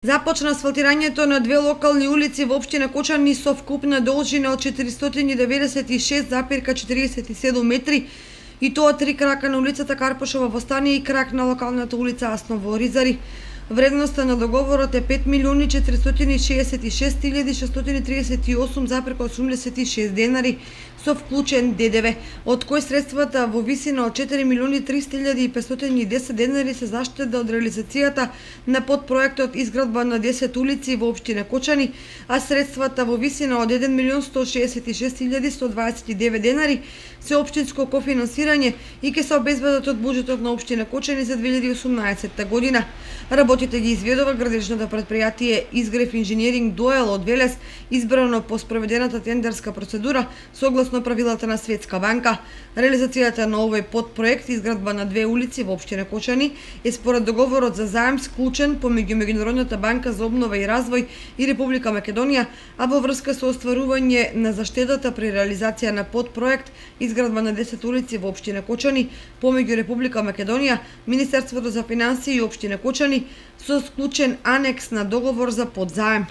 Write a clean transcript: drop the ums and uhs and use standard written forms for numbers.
Започна асфалтирањето на две локални улици во општина Кочани со вкупна должина од 496,47 метри, и тоа три крака на улицата Карпошова во Стање и крак на локалната улица Асно во Оризари. Вредноста на договорот е 5.466.638,86 денари со вклучен ДДВ, од кој средствата во висина од 4.300.510 денари се заштеда од реализацијата на подпроектот изградба на 10 улици во општина Кочани, а средствата во висина од 1.166.129 денари се општинско кофинансирање и ќе се обезбедат од буџетот на општина Кочани за 2018 година. Работите ги изведува градежното предпријатие Изгрев инженеринг Доел од Велес, избрано по спроведената тендерска процедура согласно правилата на Светска банка. Реализацијата на овој подпроект изградба на две улици во општина Кочани е според договорот за заем склучен помеѓу Меѓународната банка за обнова и развој и Република Македонија, а во врска со остварување на заштедата при реализација на подпроект изградба на 10 улици во општина Кочани помеѓу Република Македонија, Министерството за финансии и општина Кочани со склучен анекс на договор за подзаем.